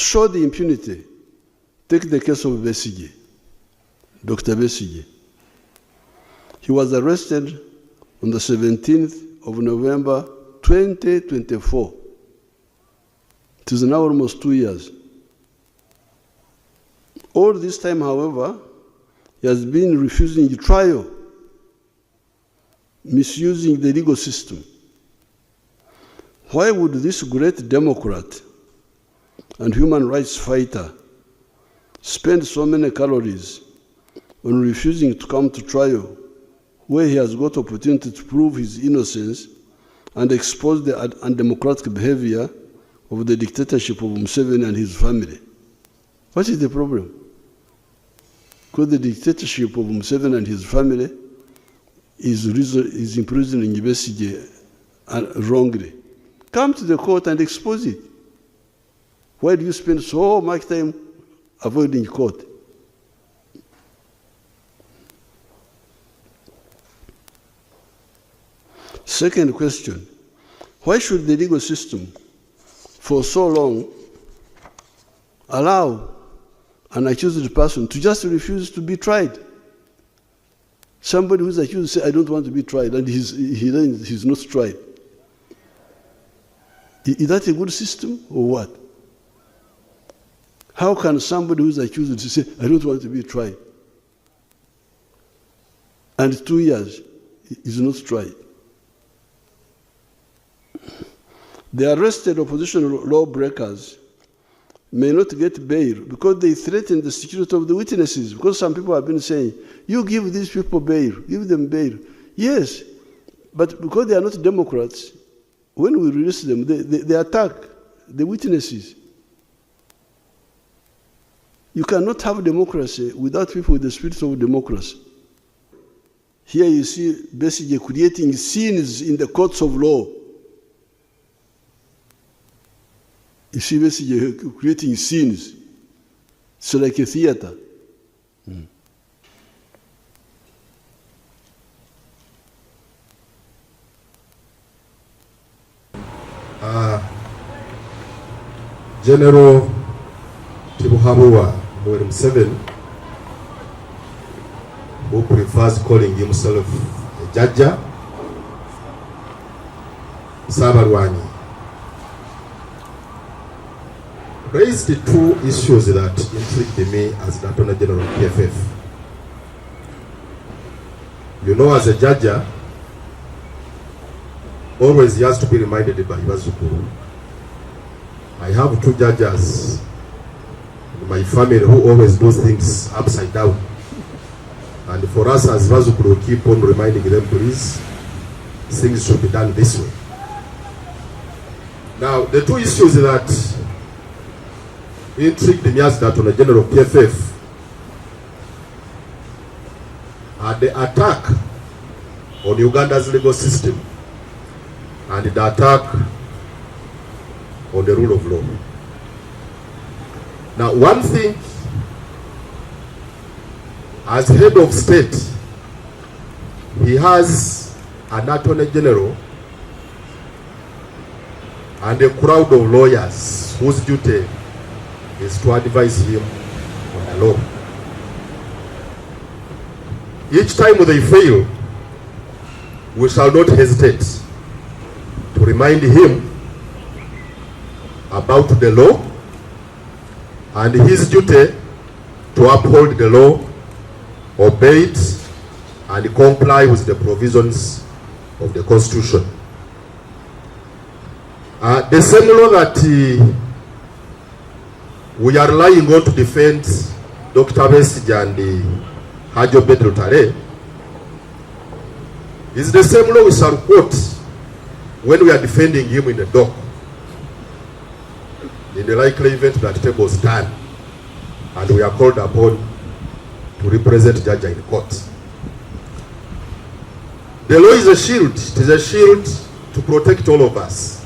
show the impunity, take the case of Besigye, Dr. Besigye. He was arrested on the 17th of November 2024. It is now almost 2 years. All this time, however, he has been refusing trial, misusing the legal system. Why would this great Democrat and human rights fighter spend so many calories on refusing to come to trial, where he has got opportunity to prove his innocence and expose the undemocratic behavior of the dictatorship of Museveni and his family? What is the problem? Because the dictatorship of Museveni and his family is imprisoning Besigye wrongly. Come to the court and expose it. Why do you spend so much time avoiding court? Second question, why should the legal system for so long allow an accused person to just refuse to be tried? Somebody who's accused says, I don't want to be tried, and he's not tried. Is that a good system or what? How can somebody who's accused say, I don't want to be tried, and 2 years is not tried? The arrested opposition lawbreakers may not get bail because they threaten the security of the witnesses, because some people have been saying, you give these people bail, give them bail. Yes, but because they are not Democrats, when we release them, they attack the witnesses. You cannot have democracy without people with the spirit of democracy. Here you see basically creating scenes in the courts of law. You see basically creating scenes. It's like a theater. General Tibuhabuwa Museveni, who prefers calling himself a judge, Sabarwani, raised two issues that intrigued me as the Attorney General of PFF. You know, as a judge, always he has to be reminded by Bazukuru. I have two judges in my family who always do things upside down. And for us as Bazukuru, we keep on reminding them, please, things should be done this way. Now, the two issues that intrigued me as the Attorney General of PFF are the attack on Uganda's legal system and the attack on the rule of law. Now, one thing, as head of state, he has an Attorney General and a crowd of lawyers whose duty is to advise him on the law. Each time they fail, we shall not hesitate to remind him about the law and his duty to uphold the law, obey it, and comply with the provisions of the Constitution. The same law that we are relying on to defend Dr. Besigye and Hajo Bedro Tare is the same law we shall quote when we are defending him in the dock, in the likely event that tables turn and we are called upon to represent judge in court. The law is a shield. It is a shield to protect all of us,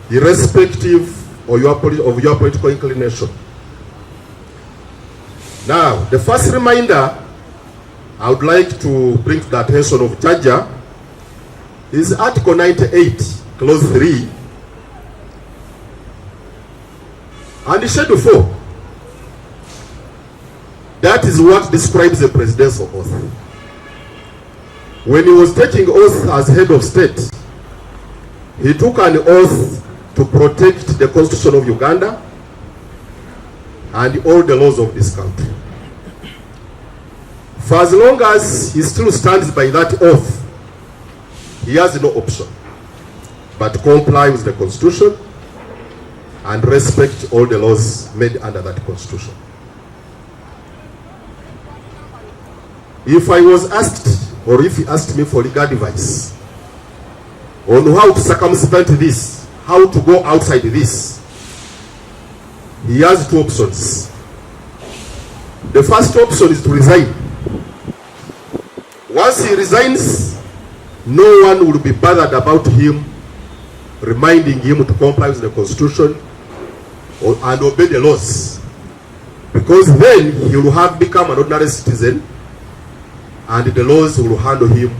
irrespective of your political inclination. Now, the first reminder I would like to bring to the attention of Jaja is Article 98, Clause 3, And Schedule 4, that is what describes the presidential oath. When he was taking oath as head of state, he took an oath to protect the Constitution of Uganda and all the laws of this country. For as long as he still stands by that oath, he has no option but comply with the Constitution and respect all the laws made under that Constitution. If I was asked, or if he asked me for legal advice on how to circumvent this, how to go outside this, he has two options. The first option is to resign. Once he resigns, no one will be bothered about him, reminding him to comply with the Constitution and obey the laws, because then he will have become an ordinary citizen and the laws will handle him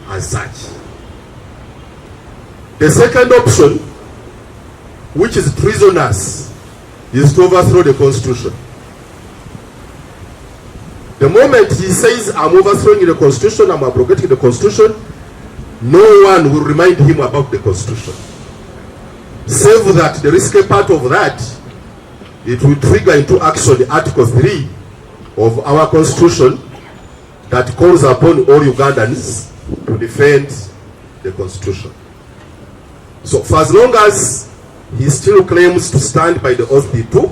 as such. The second option, which is treasonous, is to overthrow the Constitution. The moment he says, I'm overthrowing the Constitution, I'm abrogating the Constitution, no one will remind him about the Constitution. Save that the risky part of that, it will trigger into action Article 3 of our Constitution that calls upon all Ugandans to defend the Constitution. So for as long as he still claims to stand by the oath he took,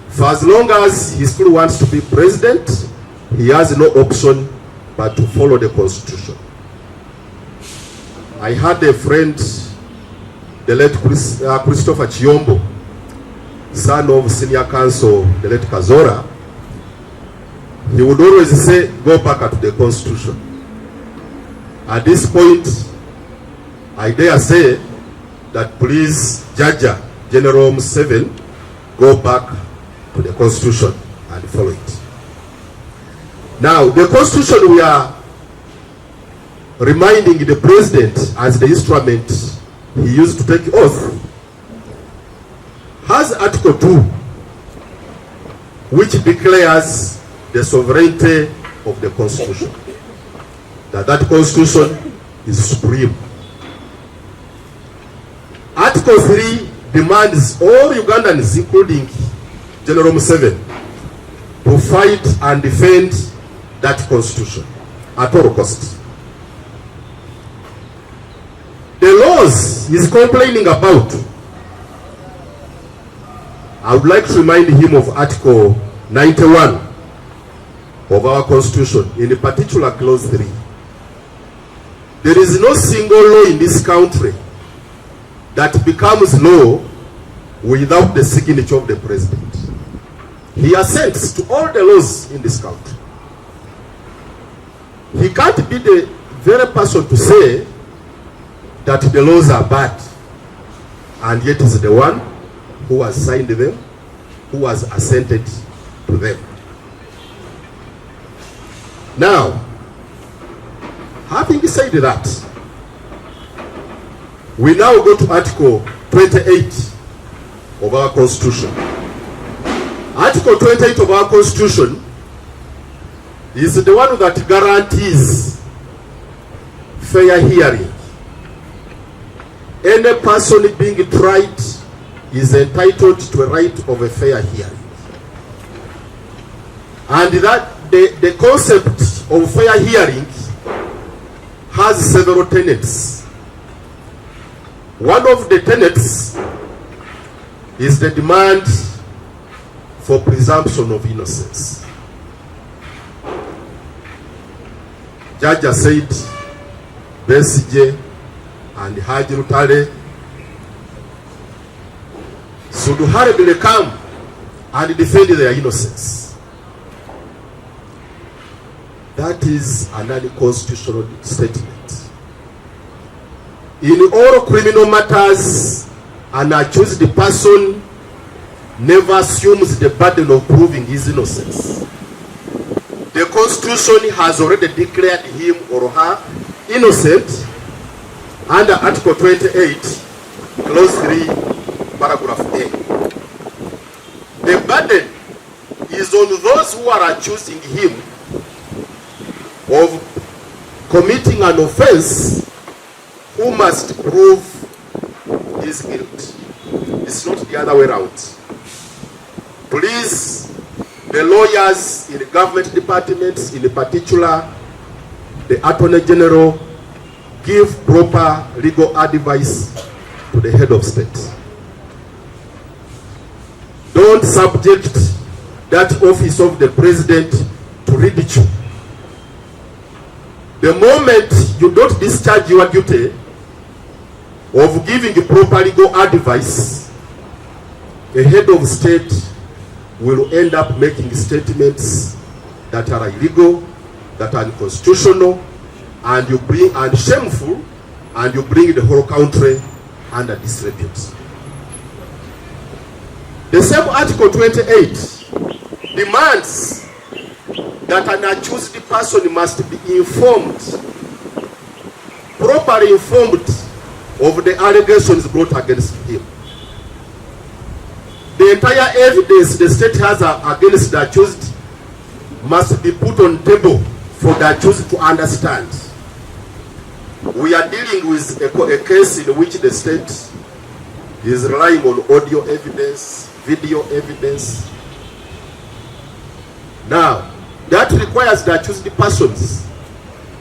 for as long as he still wants to be president, he has no option but to follow the Constitution. I had a friend, the late Christopher Chiombo, son of senior counsel, the late Kazora. He would always say, go back to the Constitution. At this point, I dare say that please, Jaja, General Museveni, go back to the Constitution and follow it. Now, the Constitution, we are reminding the President as the instrument he used to take oath, has Article 2, which declares the sovereignty of the Constitution, that Constitution is supreme. Article 3 demands all Ugandans, including General Museveni, to fight and defend that Constitution at all costs. The laws he's complaining about, I would like to remind him of Article 91 of our Constitution, in particular Clause 3. There is no single law in this country that becomes law without the signature of the President. He assents to all the laws in this country. He can't be the very person to say that the laws are bad, and yet is the one who has signed them, who has assented to them. Now, having said that, we now go to Article 28 of our Constitution. Article 28 of our Constitution is the one that guarantees fair hearing. Any person being tried is entitled to a right of a fair hearing. And that the concept of fair hearing has several tenets. One of the tenets is the demand for presumption of innocence. Judge said Besigye and Haji Rutale should hurriedly come and defend their innocence. That is an unconstitutional statement. In all criminal matters, an accused person never assumes the burden of proving his innocence. The Constitution has already declared him or her innocent under Article 28, Clause 3, Paragraph A. burden is on those who are accusing him of committing an offense, who must prove his guilt. It's not the other way around. Please, the lawyers in the government departments, in particular the Attorney General, give proper legal advice to the head of state. Don't subject that office of the president to ridicule. The moment you don't discharge your duty of giving proper legal advice, a head of state will end up making statements that are illegal, that are unconstitutional, and shameful, and you bring the whole country under disrepute. The same Article 28 demands that an accused person must be informed, properly informed of the allegations brought against him. The entire evidence the state has against the accused must be put on table for the accused to understand. We are dealing with a case in which the state is relying on audio evidence, video evidence. Now, that requires the accused persons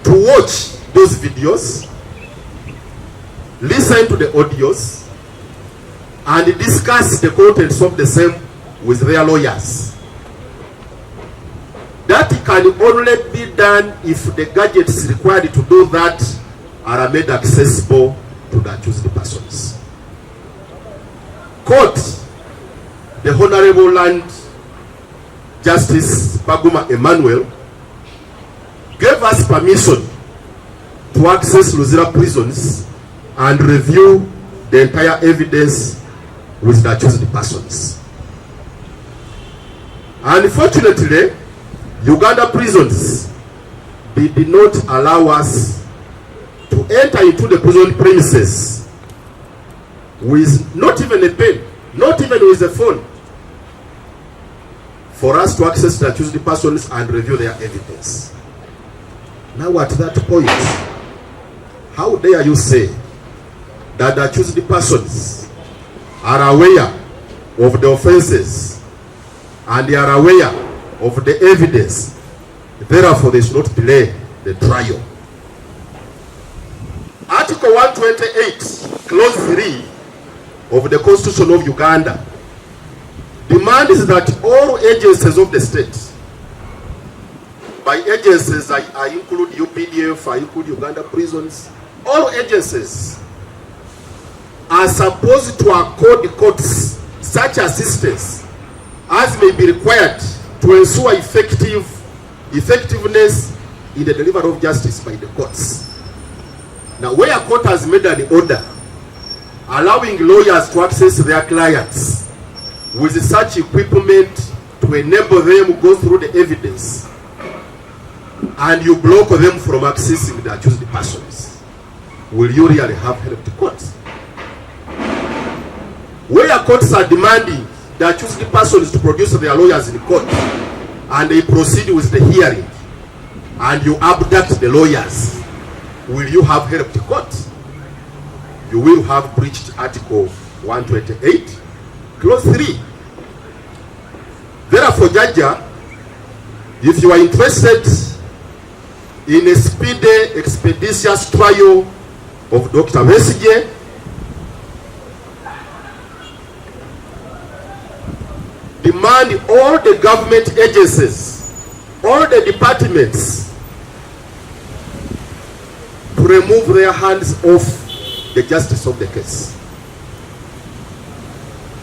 to watch those videos, listen to the audios, and discuss the contents of the same with their lawyers. That can only be done if the gadgets required to do that are made accessible to the accused persons. Court, the Honorable Land Justice Baguma Emmanuel, gave us permission to access Luzira prisons and review the entire evidence with the accused persons. Unfortunately, Uganda prisons did not allow us to enter into the prison premises with not even a pen, not even with a phone, for us to access the accused persons and review their evidence. Now at that point, how dare you say that the accused persons are aware of the offenses and they are aware of the evidence, therefore they should not delay the trial. Article 128, Clause 3 of the Constitution of Uganda demands that all agencies of the state, by agencies I include UPDF, I include Uganda prisons, all agencies are supposed to accord the courts such assistance as may be required to ensure effectiveness in the delivery of justice by the courts. Now, where a court has made an order allowing lawyers to access their clients with such equipment to enable them to go through the evidence, and you block them from accessing the accused persons, will you really have helped the court? Where courts are demanding the accused persons to produce their lawyers in court, and they proceed with the hearing, and you abduct the lawyers, will you have helped the court? You will have breached Article 128, Clause 3. Therefore, Judge, if you are interested in a speedy, expeditious trial of Dr. Besigye, demand all the government agencies, all the departments, to remove their hands off the justice of the case.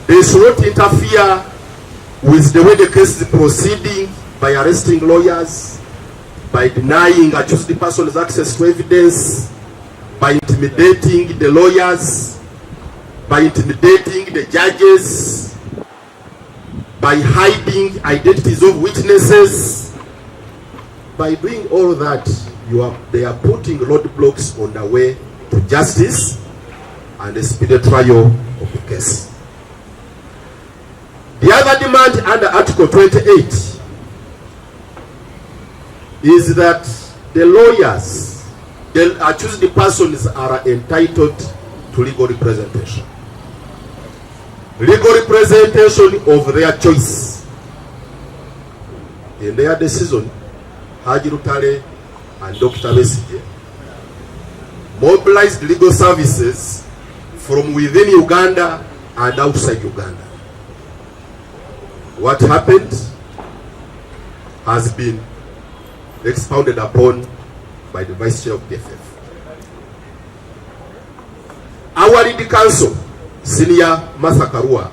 They should not interfere with the way the case is proceeding by arresting lawyers, by denying accused persons access to evidence, by intimidating the lawyers, by intimidating the judges, by hiding identities of witnesses. By doing all that, they are putting roadblocks on the way to justice and a speedy trial of the case. The other Another demand under Article 28 is that the lawyers, the accused persons, are entitled to legal representation. Legal representation of their choice. In their decision, Haji Rutale and Dr. Besigye mobilized legal services from within Uganda and outside Uganda. What happened has been expounded upon by the Vice Chair of PFF. Our lead counsel, Senior Martha Karua,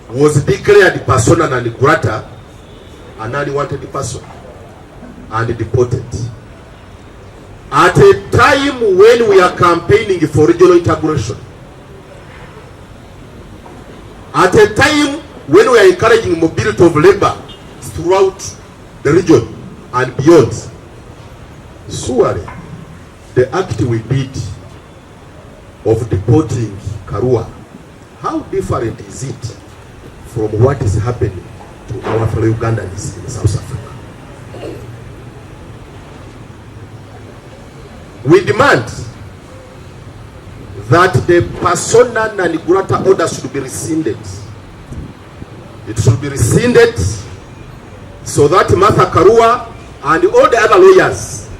was declared persona non grata, an unwanted person, and deported. At a time when we are campaigning for regional integration, at a time when we are encouraging mobility of labor throughout the region and beyond, surely the act we did of deporting Karua, how different is it from what is happening to our fellow Ugandans in South Africa? We demand that the persona non grata order should be rescinded. It should be rescinded so that Martha Karua and all the other lawyers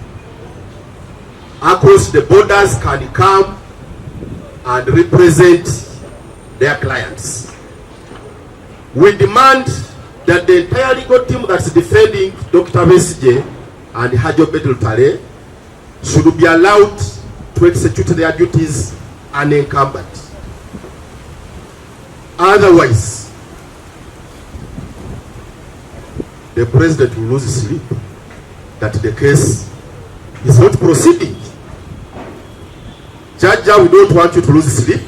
across the borders can come and represent their clients. We demand that the entire legal team that's defending Dr. Besigye and Haji Rutale should be allowed to execute their duties unencumbered. Otherwise, the president will lose sleep that the case is not proceeding. Judge, we don't want you to lose sleep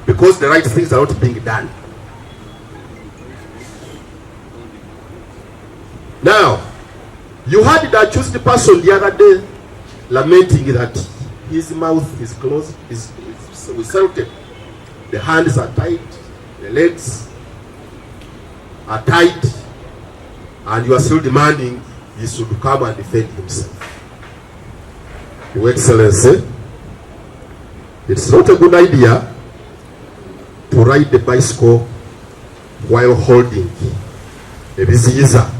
because the right things are not being done. Now, you heard the accused person the other day lamenting that his mouth is closed, is self-tape. The hands are tied, the legs are tied, and you are still demanding he should come and defend himself. Your Excellency, it's not a good idea to ride the bicycle while holding a visa.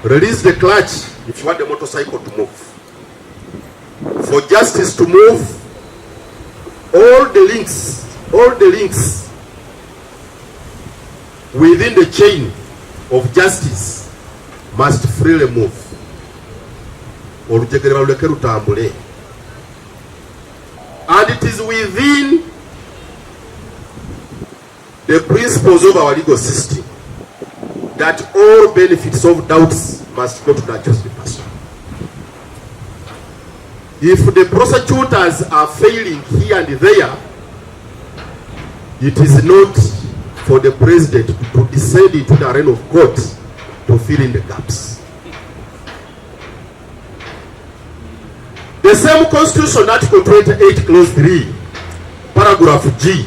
Release the clutch if you want the motorcycle to move. For justice to move, all the links within the chain of justice must freely move. And it is within the principles of our legal system that all benefits of doubts must go to the accused person. If the prosecutors are failing here and there, it is not for the president to descend into the arena of court to fill in the gaps. The same Constitution, Article 28, Clause 3, Paragraph G,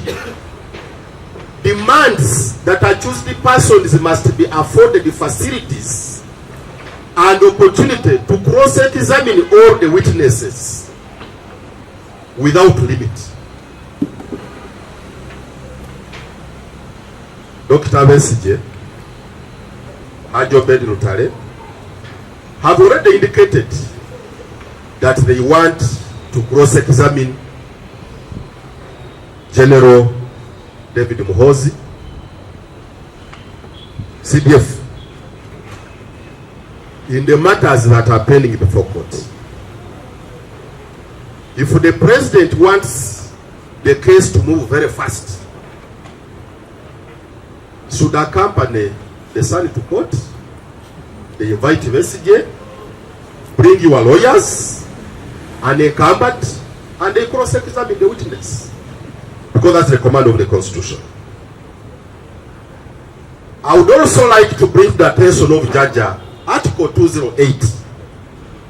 demands that accused persons must be afforded the facilities and opportunity to cross-examine all the witnesses without limit. Dr. Besigye, Haji Rutale have already indicated that they want to cross-examine General David Muhoozi, CDF, in the matters that are pending before court. If the president wants the case to move very fast, should accompany the son to court, they invite Besigye, bring your lawyers, unencumbered, and they cross-examine the witness. Because that's the command of the Constitution. I would also like to bring the attention of Judge Article 208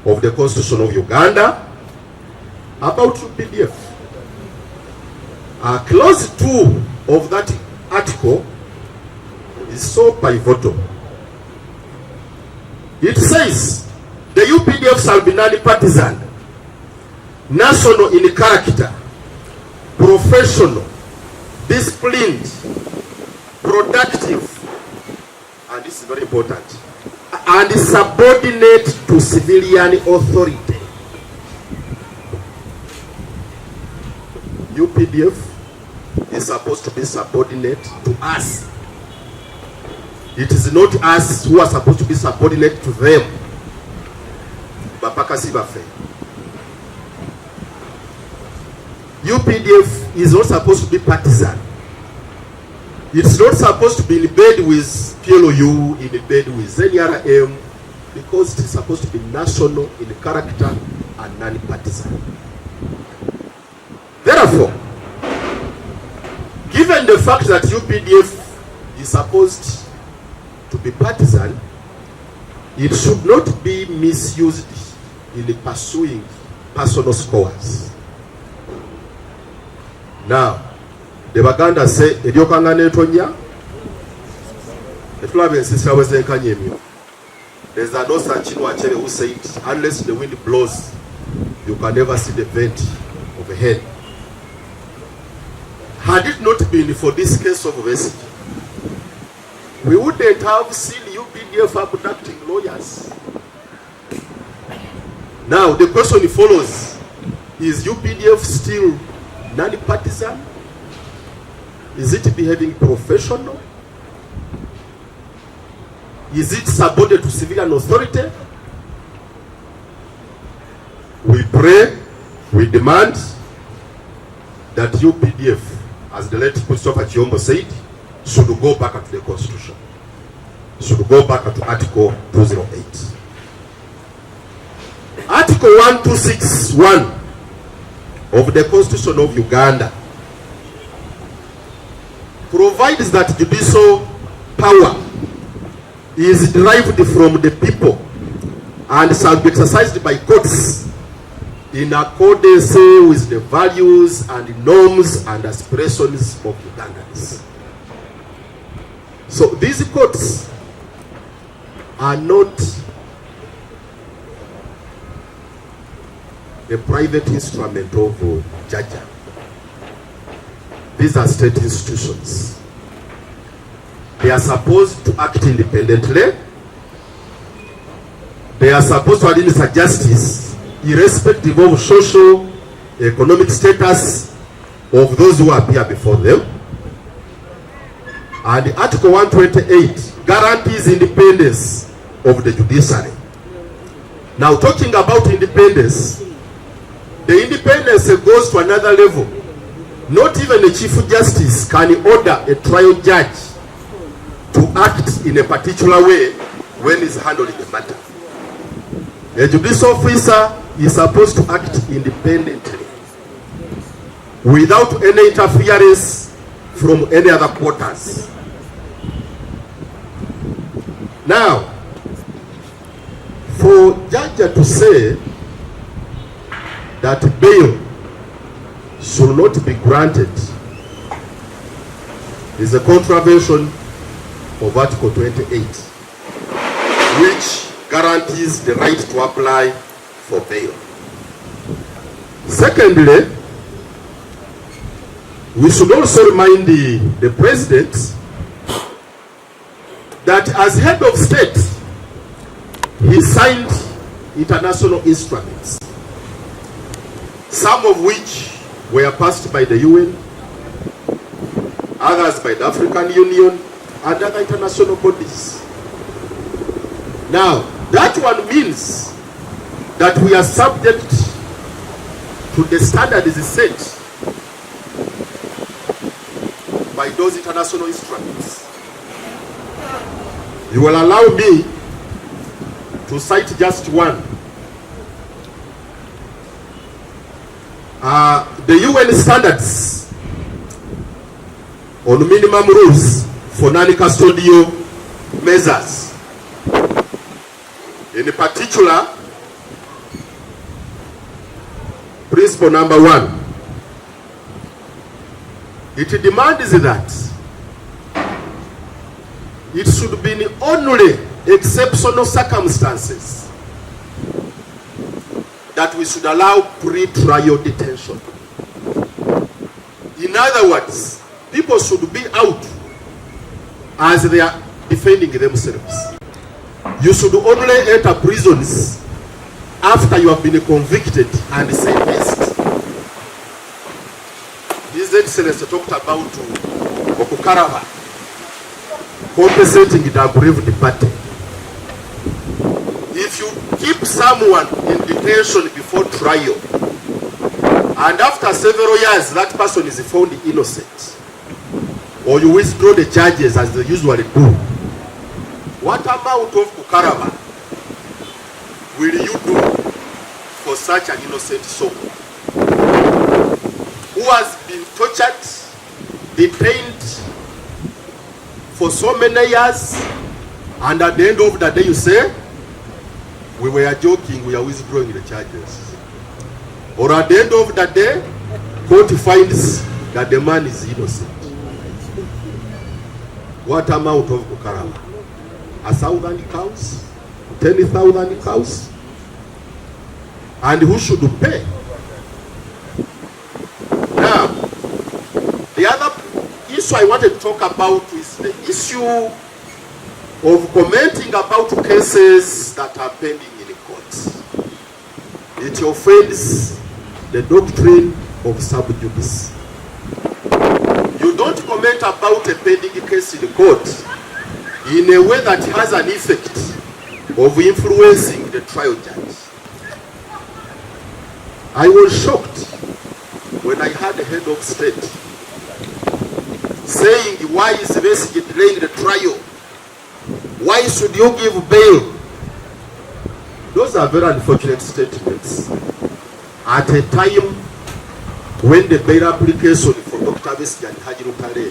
of the Constitution of Uganda about PDF. Clause 2 of that article is so pivotal. It says the UPDF shall be non-partisan, national in character, professional, disciplined, productive, and this is very important, and subordinate to civilian authority. UPDF is supposed to be subordinate to us. It is not us who are supposed to be subordinate to them. UPDF is not supposed to be partisan. It's not supposed to be in bed with PLOU, in bed with NRM, because it is supposed to be national in character and non-partisan. Therefore, given the fact that UPDF is supposed to be partisan, it should not be misused in pursuing personal scores. Now, the Baganda say, there's no such who said, unless the wind blows, you can never see the vent of a hen. Had it not been for this case of Besigye, we wouldn't have seen UPDF abducting lawyers. Now the question follows, is UPDF still non-partisan? Is it behaving professional? Is it subordinate to civilian authority? We pray, we demand that UPDF, as the late Christopher Chiombo said, should go back to the Constitution. Should go back to Article 208. Article 1261 of the Constitution of Uganda provides that judicial power is derived from the people and shall be exercised by courts in accordance with the values and norms and aspirations of Ugandans. So these courts are not a private instrument of Jaja. These are state institutions. They are supposed to act independently. They are supposed to administer justice irrespective of social, economic status of those who appear before them. And Article 128 guarantees independence of the judiciary. Now, talking about independence, the independence goes to another level. Not even the Chief Justice can order a trial judge to act in a particular way when he's handling the matter. A judicial officer is supposed to act independently without any interference from any other quarters. Now, for Jaja to say that bail should not be granted is a contravention of Article 28, which guarantees the right to apply for bail. Secondly, we should also remind the President that as head of state, he signed international instruments, some of which were passed by the UN, others by the African Union, and other international bodies. Now, that one means that we are subject to the standards set by those international instruments. You will allow me to cite just one. The UN standards on minimum rules for non-custodial measures. In particular, Principle number 1. It demands that it should be in only exceptional circumstances that we should allow pre-trial detention. In other words, people should be out as they are defending themselves. You should only enter prisons after you have been convicted and sentenced. His Excellency talked about Okukaraba, compensating the aggrieved party. If you keep someone in detention before trial, and after several years that person is found innocent, or you withdraw the charges as they usually do, what amount of Kukaraba will you do for such an innocent soul who has been tortured, detained for so many years, and at the end of the day you say, we were joking, we are withdrawing the charges? Or at the end of the day, court finds that the man is innocent. What amount of Kukaraba? 1,000 cows? 10,000 cows? And who should pay? Now, the other issue I wanted to talk about is the issue of commenting about cases that are pending in court. It offends the doctrine of sub judice. You don't comment about a pending case in court in a way that has an effect of influencing the trial judge. I was shocked when I had the head of state saying, why is Besigye delaying the trial? Why should you give bail? Those are very unfortunate statements at a time when the bail application for Dr. Besigye and Haji Rutare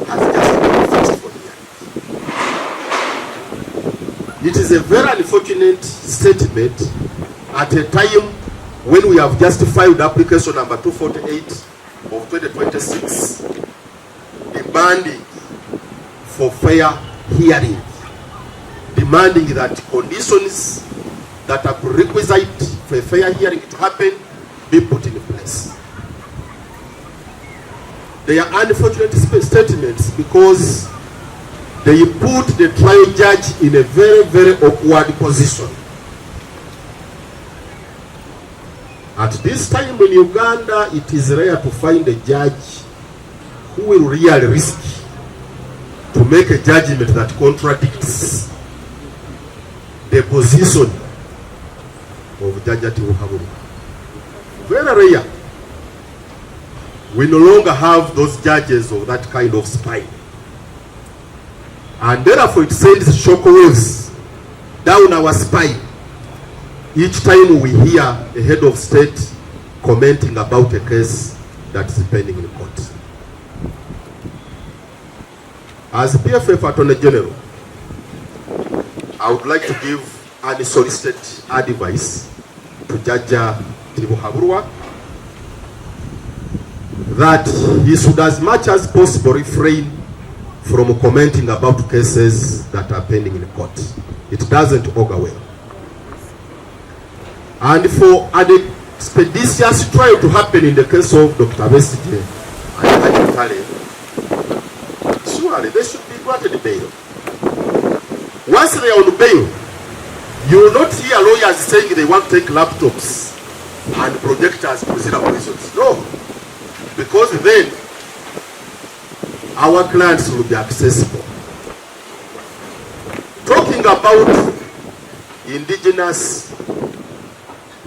has just been fixed for the year. It is a very unfortunate statement at a time when we have just filed application number 248 of 2026, demanding for fair hearing, demanding that conditions that are prerequisite for a fair hearing to happen be put in place. They are unfortunate statements because they put the trial judge in a very, very awkward position. At this time in Uganda, it is rare to find a judge who will really risk to make a judgment that contradicts the position of Judge Tugume. Very rare. We no longer have those judges of that kind of spine. And therefore it sends shockwaves down our spine each time we hear a head of state commenting about a case that is pending in court. As PFF Attorney General, I would like to give unsolicited advice to Judge Tibuhaburwa that he should as much as possible refrain from commenting about cases that are pending in court. It doesn't augur well. And for an expeditious trial to happen in the case of Dr. Besigye and Haji Rutare, surely they should be granted bail. Once they are on bail, you will not hear lawyers saying they want to take laptops and projectors to zero prisons. No, because then our clients will be accessible. Talking about indigenous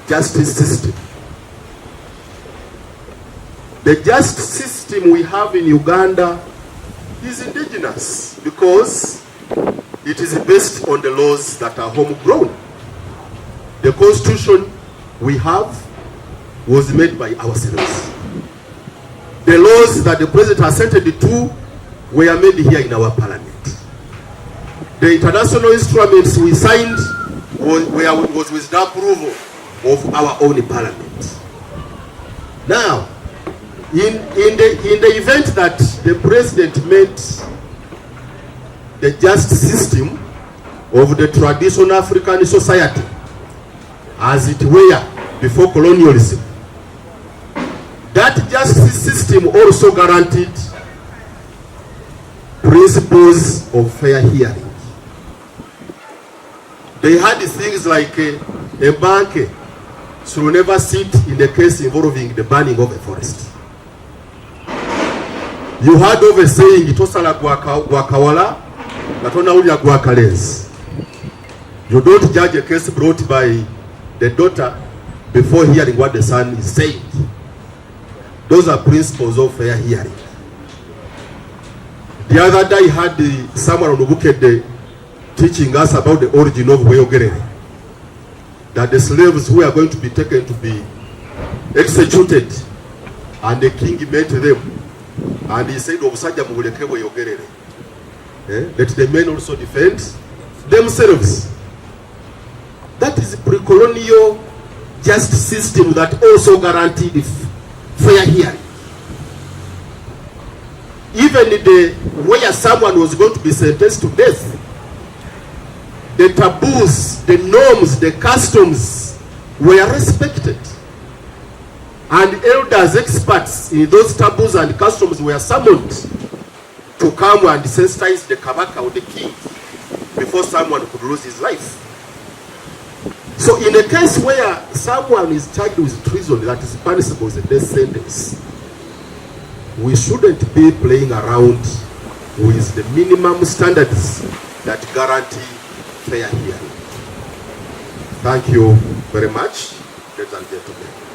justice system. The justice system we have in Uganda is indigenous because it is based on the laws that are homegrown. The constitution we have was made by ourselves. The laws that the president assented to were made here in our parliament. The international instruments we signed was with the approval of our own parliament. Now, in the event that the president met the just system of the traditional African society as it were before colonialism. That justice system also guaranteed principles of fair hearing. They had things like a bank should never sit in a case involving the burning of a forest. You heard of a saying, itosala gwakawala, natona ulya gwakalezi. You don't judge a case brought by the daughter before hearing what the son is saying. Those are principles of fair hearing. The other day I had someone on the book teaching us about the origin of Weyogerere. That the slaves who are going to be taken to be executed, and the king met them, and he said, let the men also defend themselves. That is a pre-colonial justice system that also guaranteed fair hearing. Even where someone was going to be sentenced to death, the taboos, the norms, the customs were respected. And elders, experts in those taboos and customs were summoned to come and sensitize the Kabaka or the king before someone could lose his life. So in a case where someone is charged with treason that is punishable with a death sentence, we shouldn't be playing around with the minimum standards that guarantee fair hearing. Thank you very much, ladies and gentlemen.